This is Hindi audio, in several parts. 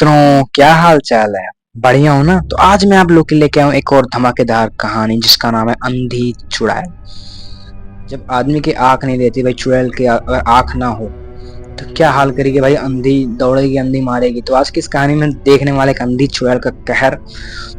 मित्रों, क्या हाल चाल है। बढ़िया हो ना। तो आज मैं आप लोग के लिए लेके आऊं एक और धमाकेदार कहानी जिसका नाम है अंधी चुड़ैल। जब आदमी की आंख नहीं देती भाई, चुड़ैल की अगर आंख ना हो तो क्या हाल करेगी भाई। अंधी दौड़ेगी, अंधी मारेगी। तो आज की इस कहानी में देखने वाले एक अंधी चुड़ैल का कहर।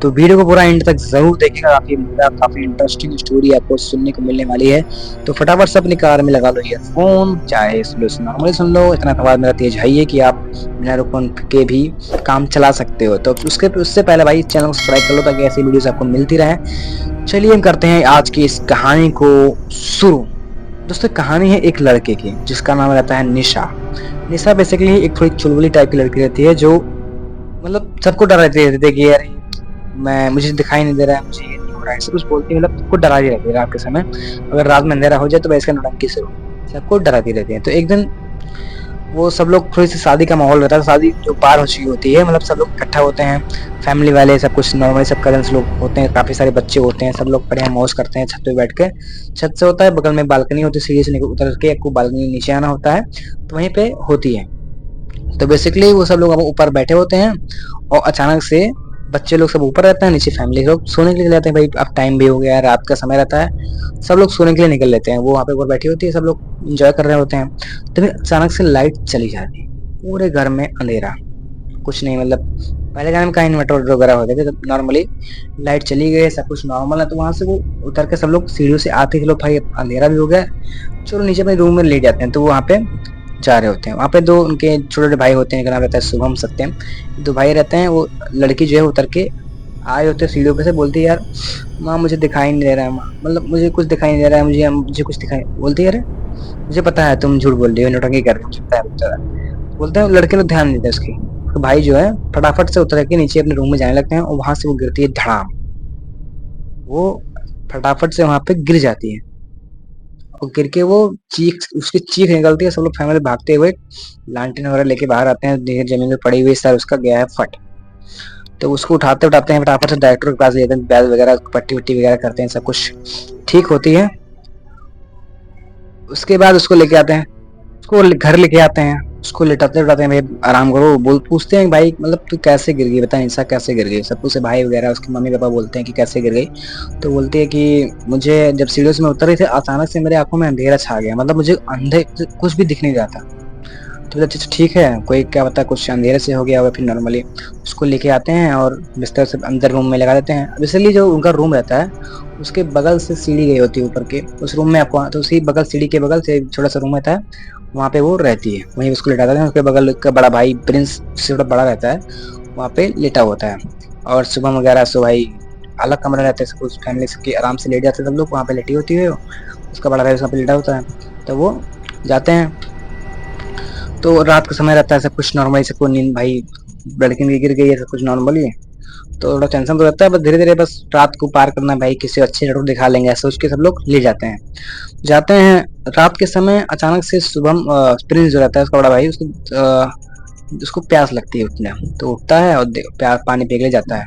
तो वीडियो को पूरा एंड तक जरूर देखिएगा। काफी मजा, काफी इंटरेस्टिंग स्टोरी आपको सुनने को मिलने वाली है। तो फटाफट से अपनी कार में लगा लो ईयरफोन, चाहे स्लो नॉर्मली सुन लो। इतना तो आवाज मेरा तेज है ही है कि आप बिना रुकन के भी काम चला सकते हो। तो उससे पहले भाई चैनल को सब्सक्राइब कर लो ताकि ऐसी वीडियोस आपको मिलती रहे। चलिए हम करते हैं आज की इस कहानी को शुरू। दोस्तों, कहानी है एक लड़के की जिसका नाम रहता है निशा। निशा बेसिकली एक थोड़ी चुलबुली टाइप की लड़की रहती है, जो मतलब सबको डरा रहती है कि यार मैं मुझे दिखाई नहीं दे रहा है, मुझे ये नहीं हो रहा है, ऐसे कुछ बोलती है। मतलब सबको डराती रहती है रात के समय। अगर रात में अंधेरा हो जाए तो इसका नौटंकी से सबको डराती रहती है। तो एक दिन वो सब लोग, थोड़ी सी शादी का माहौल रहता है। शादी जो पार हो चुकी होती है, मतलब सब लोग इकट्ठा होते हैं, फैमिली वाले सब कुछ नॉर्मली सब कजन्स लोग होते हैं, काफी सारे बच्चे होते हैं, सब लोग बढ़िया मौज करते हैं छत पे बैठ के। छत से होता है, बगल में बालकनी होती है, सीढ़ी से उतर के आपको बालकनी नीचे आना होता है, तो वहीं पे होती है। तो बेसिकली वो सब लोग अब ऊपर बैठे होते हैं और अचानक से बच्चे लोग सब ऊपर रहते हैं, नीचे फैमिली लोग सोने के लिए जाते हैं। भाई अब टाइम भी हो गया है, रात का समय रहता है, सब लोग सोने के लिए निकल लेते हैं। वो वहाँ पे ऊपर बैठी होती है, सब लोग एंजॉय कर रहे होते हैं। तो फिर अचानक से लाइट चली जाती है, पूरे घर में अंधेरा, कुछ नहीं। मतलब पहले टाइम का इन्वर्टर वगैरह होते थे, तो नॉर्मली लाइट चली गई, सब कुछ नॉर्मल है। तो वहां से वो उतर के सब लोग सीढ़ियों से आते, चलो भाई अंधेरा भी हो गया, चलो नीचे अपने रूम में ले जाते हैं। तो वो वहाँ पे जा रहे होते हैं। वहाँ पे दो उनके छोटे छोटे भाई होते हैं, एक नाम रहता है शुभम, सत्यम। दो भाई रहते हैं। वो लड़की जो है उतर के आए होते हैं सीढ़ियों पे से, बोलती है यार माँ मुझे दिखाई नहीं दे रहा है माँ, मतलब मुझे कुछ दिखाई नहीं दे रहा है, मुझे कुछ दिखाई। बोलती है अरे मुझे पता है तुम झूठ बोल रही हो, नौटंकी कर रही हो, मुझे पता है बेचारा। बोलते हैं, लड़के लोग ध्यान नहीं देते उसकी। तो भाई जो है फटाफट से उतर के नीचे अपने रूम में जाने लगते हैं और वहां से वो गिरती है धड़ाम। वो फटाफट से वहां पे गिर जाती है और गिर के वो चीख, उसकी चीख निकलती है। सब लोग फैमिली भागते हुए लालटेन वगैरह लेके बाहर आते हैं, देखे जमीन पे पड़ी हुई, सर उसका गया है फट। तो उसको उठाते उठाते हैं, फटाफट से डॉक्टर के पास ले जाते हैं, बैल वगैरह पट्टी वट्टी वगैरह करते हैं, सब कुछ ठीक होती है। उसके बाद उसको लेके आते हैं, उसको घर लेके आते हैं, उसको लिटाते उठाते हैं, भाई आराम करो। बोल पूछते हैं भाई मतलब तू कैसे गिर गई, बता निशा कैसे गिर गई। सब कुछ भाई वगैरह उसके मम्मी पापा बोलते हैं कि कैसे गिर गई। तो बोलती है कि मुझे जब सीढ़ियों से मैं उतर रही थी, अचानक से मेरे आंखों में अंधेरा छा गया, मतलब मुझे अंधे कुछ भी दिख नहीं रहा था। तो अच्छा ठीक है, कोई क्या पता कुछ अंधेरे से हो गया होगा। फिर नॉर्मली उसको लेके आते हैं और बिस्तर से अंदर रूम में लगा देते हैं। बेसिकली जो उनका रूम रहता है उसके बगल से सीढ़ी गई होती है ऊपर के उस रूम में आपको, तो उसी बगल सीढ़ी के बगल से छोटा सा रूम रहता है, वहाँ पे वो रहती है, वहीं उसको लेटा देते हैं। उसके बगल का बड़ा भाई प्रिंस उससे थोड़ा बड़ा रहता है, वहाँ पे लेटा होता है। और सुबह वगैरह सो भाई अलग कमरे रहते हैं, सब कुछ फैमिली सबकी आराम से लेट जाते हैं, सब लोग वहाँ पे लेटी होती है, उसका बड़ा भाई उसका पे लेटा होता है। तो वो जाते हैं। तो रात का समय रहता है, सब कुछ नॉर्मली, सबको नींद भाई, लड़की भी गिर गई है, सब कुछ नॉर्मली है। तो थोड़ा टेंशन तो रहता है, बस धीरे धीरे बस रात को पार करना है भाई, किसी अच्छे डॉक्टर दिखा लेंगे ऐसे सोच के सब लोग ले जाते हैं। जाते हैं रात के समय, अचानक से शुभम प्रिंस जो रहता है उसका बड़ा भाई, उसको प्यास लगती है उठने। तो उठता है और प्यास पानी पी के लिए जाता है।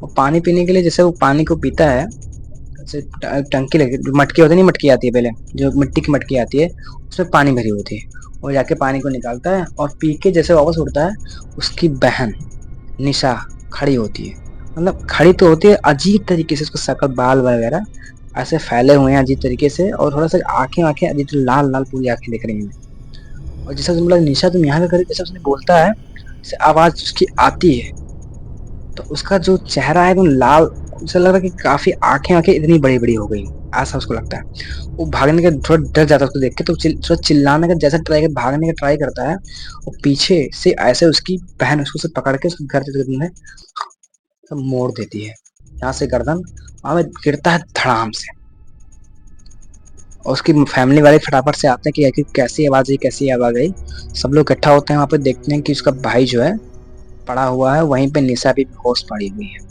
और पानी पीने के लिए जैसे वो पानी को पीता है, जैसे टंकी लगी, जो मटकी होती है, नहीं मटकी आती है पहले, जो मिट्टी की मटकी आती है, उसमें पानी भरी होती है। और जाके पानी को निकालता है और पी के जैसे वापस उठता है, उसकी बहन निशा खड़ी होती है। मतलब खड़ी तो होती है अजीब तरीके से, उसका शकल बाल वगैरह ऐसे फैले हुए हैं अजीब तरीके से, और थोड़ा सा आंखें आंखें अजीब लाल लाल पूरी आंखें दिख रही हैं। और जैसा तुम बोला निशा तुम यहाँ पे खड़ी, जैसे उसने बोलता है, जैसे आवाज उसकी आती है, तो उसका जो चेहरा है एकदम लाल, उसे लग रहा है कि काफी आंखें आंखें इतनी बड़ी बड़ी हो गई, ऐसा उसको लगता है। वो भागने का थोड़ा डर जाता है उसको देख के, तो थोड़ा चिल्लाने का जैसा ट्राई कर, भागने का ट्राई करता है। और पीछे से ऐसे उसकी बहन उसको से पकड़ के उसके घर में सब मोड़ देती है, यहाँ से गर्दन वहां में गिरता है धड़ाम से। और उसकी फैमिली वाले फटाफट से आते हैं कि आखिर कैसी आवाज आई, कैसी आवाज आई। सब लोग इकट्ठा होते हैं वहां पे, देखते हैं कि उसका भाई जो है पड़ा हुआ है, वहीं पे निशा भी बेहोश पड़ी हुई है।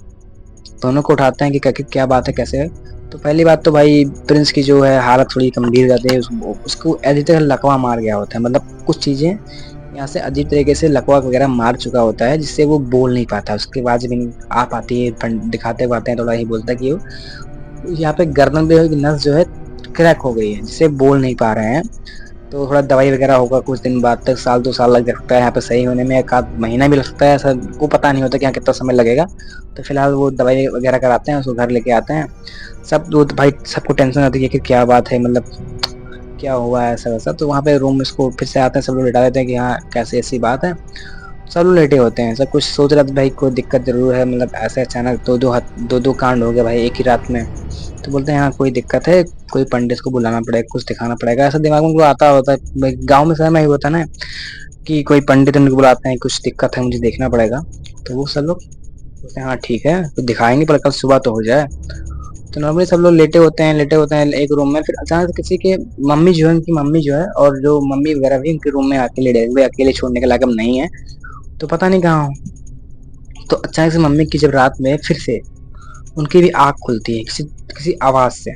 दोनों को उठाते हैं कि क्या बात है, कैसे है। तो पहली बात तो भाई प्रिंस की जो है हालत थोड़ी गंभीर जाती है, उसको अजीब तरह लकवा मार गया होता है, मतलब कुछ चीजें यहाँ से अजीब तरीके से लकवा वगैरह मार चुका होता है, जिससे वो बोल नहीं पाता, उसकी आवाज भी नहीं आ पाती है। दिखाते हुए थोड़ा ही बोलता है कि वो यहाँ पे गर्दन पे नस जो है क्रैक हो गई है, जिससे बोल नहीं पा रहे हैं। तो थोड़ा दवाई वगैरह होगा कुछ दिन बाद तक, साल 2 साल लग सकता है यहाँ पे सही होने में, एक आध महीना भी लग सकता है, ऐसा को पता नहीं होता कि यहाँ कितना समय लगेगा। तो फिलहाल वो दवाई वगैरह कराते हैं, उसको घर लेके आते हैं। सब तो भाई सबको टेंशन होती है कि क्या बात है, मतलब क्या हुआ है ऐसा वैसा। तो वहाँ पे रूम में उसको फिर से आते हैं, सब लोग लेटा देते हैं कि हाँ कैसे ऐसी बात है। सब लोग लेटे होते हैं, सब कुछ सोच रहे थे भाई कोई दिक्कत जरूर है, मतलब ऐसे अचानक दो दो कांड हो गया भाई एक ही रात में। तो बोलते हैं हाँ कोई दिक्कत है, कोई पंडित को बुलाना पड़ेगा, कुछ दिखाना पड़ेगा, ऐसा दिमाग में उनको आता होता है। गाँव में समय में ही होता है ना कि कोई पंडित उनको बुलाते हैं, कुछ दिक्कत है मुझे देखना पड़ेगा। तो वो सब लोग बोलते हैं हाँ ठीक है तो दिखाएंगे, पर कल सुबह तो हो जाए। तो नॉर्मली सब लोग लेटे होते हैं एक रूम में। फिर अचानक से किसी के मम्मी जो है, उनकी मम्मी जो है, और जो मम्मी वगैरह भी उनके रूम में आके लेटे हुए, अकेले छोड़ने के लायक अब नहीं है, तो पता नहीं कहाँ हो। तो अचानक से मम्मी की जब रात में फिर से उनकी भी आँख खुलती है किसी किसी आवाज से।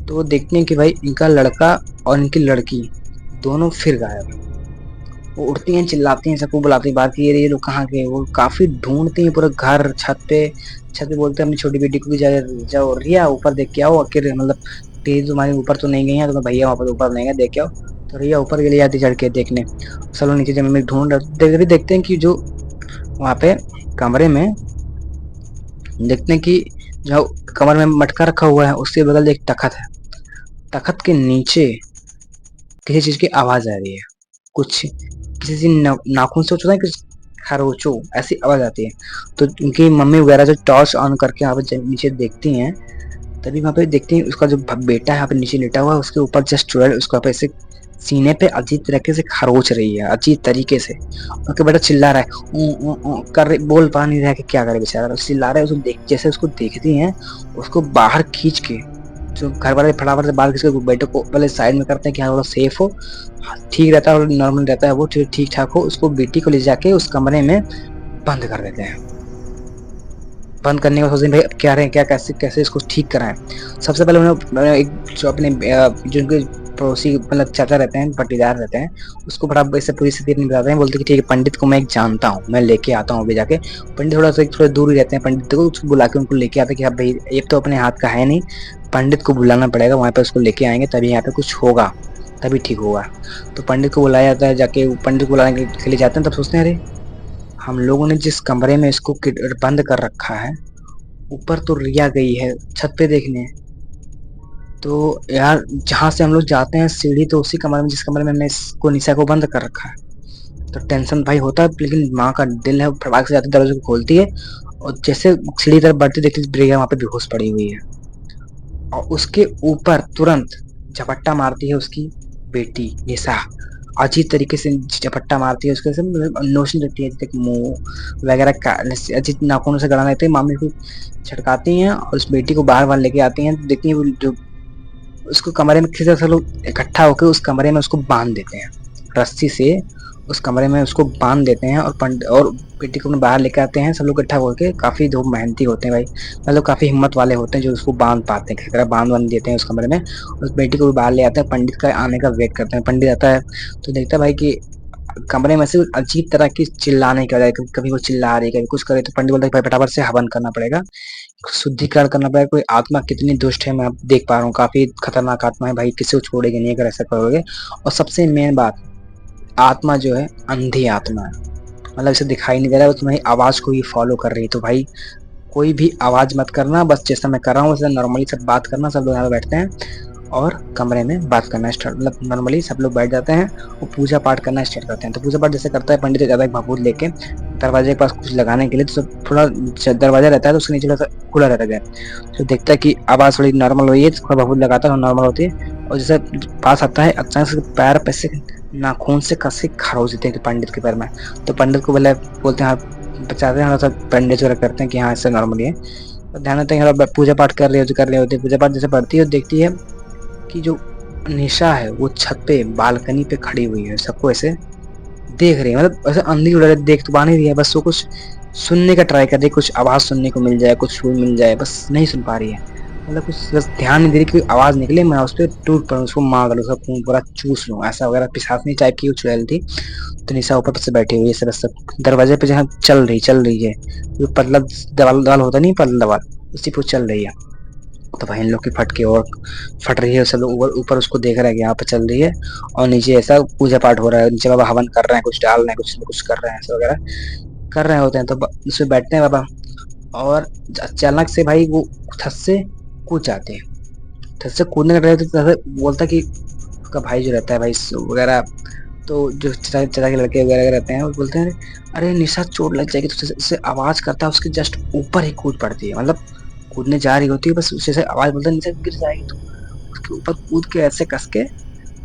तो वो देखते हैं कि भाई इनका लड़का और इनकी लड़की दोनों फिर गायब। वो उठती हैं, चिल्लाती हैं, सबको बुलाती हैं बाहर कि ये लोग कहाँ गए। वो काफी ढूंढती हैं पूरा घर, छत पे बोलते हैं अपनी छोटी बेटी को भी जाओ रिया ऊपर देख के आओ, अकेले मतलब तेज तुम्हारे ऊपर तो नहीं गई है, तुम्हारे भैया वहां पर ऊपर नहीं गए, देख के आओ। तो रिया ऊपर के लिए आती चढ़ के देखने। सब लोग नीचे जमीन में ढूंढ देखते हैं कि जो वहां पे कमरे में देखते हैं कि जो कमरे में मटका रखा हुआ है उसके बगल एक तखत है। तखत के नीचे किसी चीज की आवाज आ रही है, कुछ किसी चीज नाखून से होता है कुछ खरोचो ऐसी आवाज आती है। तो उनकी मम्मी वगैरह जो टॉर्च ऑन करके वहां पे नीचे देखती हैं, तभी वहां पे देखती हैं उसका जो बेटा है यहाँ पे नीचे लेटा हुआ है, उसके ऊपर जस्ट उसको वहाँ पे ऐसे सीने पे अजीब तरीके से खरोच रही है, अजीब तरीके से। उनका बेटा चिल्ला रहा है कर रही, बोल पा नहीं रहा है कि क्या करे बेचारा, चिल्ला रहा है। उसको देख जैसे उसको देखती हैं, उसको बाहर खींच के, जो घर वाले फटाफट से बाहर खींच के बेटे को पहले साइड में करते हैं कि हाँ वो सेफ हो, ठीक रहता है और नॉर्मल रहता है, वो ठीक ठाक हो। उसको बेटी को ले जाके उस कमरे में बंद कर देते हैं। बंद करने का सोचते हैं भाई अब क्या रहे क्या कैसे कैसे इसको ठीक कराएं। सबसे पहले उन्होंने एक जो अपने जो उनके पड़ोसी मतलब चाचा रहते हैं, पट्टीदार रहते हैं, उसको बड़ा इससे पूरी स्थिति नहीं बताते हैं। बोलते हैं कि ठीक है पंडित को मैं एक जानता हूँ, मैं लेके आता हूँ अभी जाके। पंडित थोड़ा दूर ही रहते हैं, पंडित को उसको बुला के उनको लेके आते हैं कि हाँ भाई ये तो अपने हाथ का है नहीं, पंडित को बुलाना पड़ेगा, वहां पे उसको लेके आएंगे तभी यहाँ पे कुछ होगा, तभी ठीक होगा। तो पंडित को बुलाया जाता है, जाके पंडित को बुलाने के लिए जाते हैं, तब सोचते हैं अरे हम लोगों ने जिस कमरे में इसको बंद कर रखा है, ऊपर तो रिया गई है छत पे देखने। तो यार जहां से हम लोग जाते हैं सीढ़ी तो उसी कमरे में जिस कमरे में हमने इसको निशा को बंद कर रखा है। तो टेंशन भाई होता है, लेकिन माँ का दिल है, वो फटाक से जाती दरवाजे को खोलती है, और जैसे सीढ़ी तरफ बढ़ती देखती रिया वहां पे बेहोश पड़ी हुई है। और उसके ऊपर तुरंत झपट्टा मारती है उसकी बेटी निशा, अजीब तरीके से झपट्टा मारती है उसके से, मतलब नोशन देती है तक मुंह वगैरह का अजीब नाखूनों से गला लेते हैं, मामी को छटकाती हैं और उस बेटी को बाहर बाहर लेके आती हैं। तो देखती हैं वो जो उसको कमरे में किसी तरह से लोग इकट्ठा होकर उस कमरे में उसको बांध देते हैं रस्सी से, उस कमरे में उसको बांध देते हैं। और और बेटी को अपने बाहर लेके आते हैं, सब लोग इकट्ठा होकर, काफी दो मेहनती होते हैं भाई, मतलब काफी हिम्मत वाले होते हैं जो उसको बांध पाते हैं, किसी तरह बांध देते हैं उस कमरे में। उस बेटी को भी बाहर ले आते हैं, पंडित का आने का वेट करते हैं। पंडित आता है तो देखता है भाई कि कमरे में से अजीब तरह की चिल्लाने की आवाज, कभी वो चिल्ला रही कभी कुछ करे। तो पंडित बोलता है भाई फटाफट से हवन करना पड़ेगा, शुद्धिकरण करना पड़ेगा, कोई आत्मा कितनी दुष्ट है मैं अब देख पा रहा हूँ, काफी खतरनाक आत्मा है भाई, किसी को छोड़ेगी नहीं अगर ऐसा करोगे। और सबसे मेन बात, आत्मा जो है अंधी आत्मा है, मतलब इसे दिखाई नहीं दे रहा है, वो तुम्हारी आवाज को ही फॉलो कर रही है। तो भाई कोई भी आवाज मत करना, बस जैसा मैं कर रहा हूँ वैसे नॉर्मली सब बात करना। सब लोग यहाँ पे बैठते हैं और कमरे में बात करना स्टार्ट, मतलब नॉर्मली सब लोग बैठ जाते हैं और पूजा पाठ करना स्टार्ट करते हैं। तो पूजा पाठ जैसे करता है पंडित ज्यादा एक भभूत लेके दरवाजे के पास कुछ लगाने के लिए, तो सब थोड़ा दरवाजा रहता है तो उसके नीचे थोड़ा सा खुला रहता है। तो देखता है कि आवाज थोड़ी नॉर्मल हुई है, तो थोड़ा भभूत लगाता है नॉर्मल होती है। और जैसे पास आता है अचानक से पैर पे से नाखून से कस के खरोच देते हैं पंडित के पैर में। तो पंडित को बोले बोलते हैं हाँ बचाते हैं, सब पंडित वगैरह करते हैं कि हाँ इससे नॉर्मली है। तो ध्यान देते हैं पूजा पाठ कर रहे होते पूजा पाठ जैसे पढ़ती है, देखती है कि जो निशा है वो छत पे बालकनी पे खड़ी हुई है, सबको ऐसे देख रही है, मतलब ऐसे अंधी उड़ा देख तो पा नहीं रही है, बस वो कुछ सुनने का ट्राई कर रही है, कुछ आवाज सुनने को मिल जाए, कुछ सुर मिल जाए, बस नहीं सुन पा रही है। मतलब कुछ बस ध्यान नहीं दे रही कि आवाज निकले मैं उस पर टूट पड़ूं, उसको मार डालूं, उसका खून पूरा चूस लूं, ऐसा वगैरह पिशाचनी टाइप की वो चुड़ैल थी। तो निशा ऊपर से बैठी हुई है, बस सब दरवाजे पे जहाँ चल रही है, वो पतला दवाल दवाल होता नहीं, पतला दवाल, उसी पे चल रही है। तो भाई इन लोग की फट के और फट रही है, सब लोग ऊपर ऊपर उसको देख रहे हैं कि यहाँ पे चल रही है, और नीचे ऐसा पूजा पाठ हो रहा है, नीचे बाबा हवन कर रहे हैं, कुछ डाल रहे हैं, कुछ कुछ कर रहे हैं, ऐसा वगैरह कर रहे होते हैं। तो उसमें बैठते हैं बाबा, और अचानक से भाई वो छत से कूद जाते हैं। छत से कूदने का रहे तो बोलता कि उसका भाई जो रहता है भाई वगैरह, तो जो चाचा चाचा के लड़के वगैरह रहते हैं वो बोलते हैं अरे निशा चोट लग जाएगी, तो उससे आवाज करता है, उसके जस्ट ऊपर ही कूद पड़ती है, मतलब कूदने जा रही होती है, बस उसे से आवाज बोलता है निशा गिर जाएगी, तो उसके ऊपर कूद के ऐसे कस के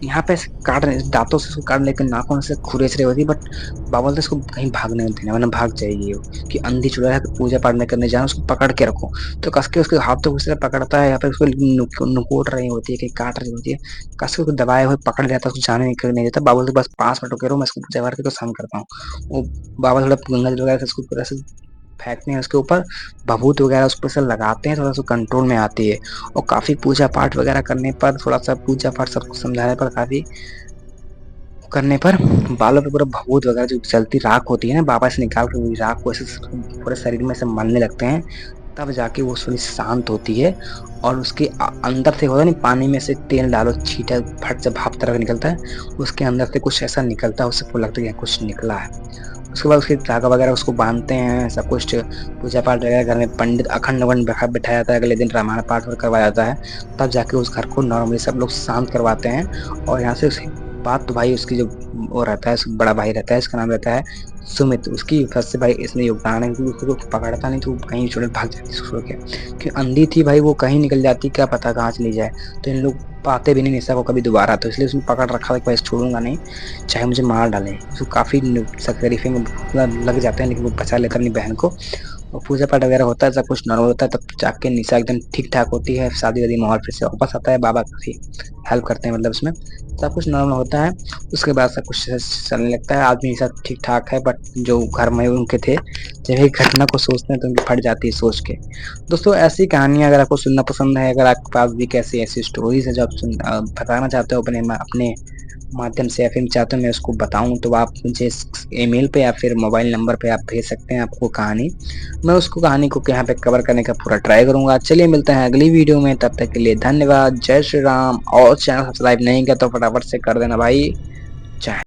यहाँ पे ऐसे काट रहे, दांतों से उसको काट, लेकिन नाखून से खुरेच रही होती, बट बाबा बोलते इसको कहीं भागने मत देना वरना भाग जाएगी वो, कि अंधी चुड़ा है, पूजा पाठ नहीं करने जाना, उसको पकड़ के रखो। तो कस के उसके हाथों को उससे पकड़ता है, या फिर उसको नुकोट रही होती है, कहीं काट रही होती है, कस के उसको दबाए हुए पकड़ लेता है, उसको जाने नहीं देता। बाबा बोलते बस 5 मिनट रुके रहो, मैं इसको पूजा करके तो शांत करता हूँ। वो बाबा थोड़ा गंगा जल वगैरह से उसको पूरा से फेंकते हैं उसके ऊपर, भभूत वगैरह उस पर से लगाते हैं, थोड़ा सा कंट्रोल में आती है। और काफी पूजा पाठ वगैरह करने पर, थोड़ा सा पूजा पाठ सबको समझाने पर, काफी करने पर बालों पे पूरा भभूत वगैरह जो जलती राख होती है ना, बाबा से निकाल के वही राख को ऐसे पूरे शरीर में से मलने लगते हैं, तब जाके वो थोड़ी शांत होती है। और उसके अंदर से होता नहीं, पानी में से तेल डालो, छीटा फट से भाप तरह निकलता है, उसके अंदर से कुछ ऐसा निकलता है, उससे लगता है कि कुछ निकला है। उसके बाद उसके धागा वगैरह उसको बांधते हैं, सब कुछ पूजा पाठ वगैरह घर में पंडित अखंड वखंड बिठाया जाता है, अगले दिन रामायण पाठ करवाया जाता है, तब जाके उस घर को नॉर्मली सब लोग शांत करवाते हैं। और यहाँ से उसके बाद तो भाई उसकी जो वो रहता है, बड़ा भाई रहता है, इसका नाम रहता है सुमित, उसकी फर्स्ट से भाई इसमें योगदान है, क्योंकि उसको पकड़ता नहीं तो वो कहीं छोड़ भाग जाती छोड़ के, कि अंधी थी भाई, वो कहीं निकल जाती, क्या पता कहाँ चली जाए। तो इन लोग पाते भी नहीं निशा को कभी दोबारा, तो इसलिए उसने पकड़ रखा था कि भाई छोड़ूंगा नहीं, चाहे मुझे मार डाले। उसको काफी तकलीफे में लग जाते हैं, लेकिन वो बचा लेता है अपनी बहन को। और पूजा पाठ वगैरह होता है, सब कुछ नॉर्मल होता है, तब जाके निशा एकदम ठीक ठाक होती है, शादी वादी माहौल फिर से वापस आता है, बाबा काफी हेल्प करते हैं, मतलब उसमें सब कुछ नॉर्मल होता है। उसके बाद सब कुछ चलने लगता है, आदमी सब ठीक ठाक है, बट जो घर में उनके थे, जब एक घटना को सोचते हैं तो उनकी फट जाती है सोच के। दोस्तों ऐसी कहानियां अगर आपको सुनना पसंद है, अगर आपके पास भी कैसी ऐसी स्टोरीज है जो आप बताना चाहते हो अपने अपने माध्यम से, या फिर चाहते हो मैं उसको बताऊं, तो आप मुझे ईमेल पे या फिर मोबाइल नंबर पे आप भेज सकते हैं आपको कहानी, मैं उसको कहानी को यहाँ पे कवर करने का पूरा ट्राई करूंगा। चलिए मिलते हैं अगली वीडियो में, तब तक के लिए धन्यवाद, जय श्री राम। और चैनल सब्सक्राइब नहीं किया तो फटाफट से कर देना भाई। जय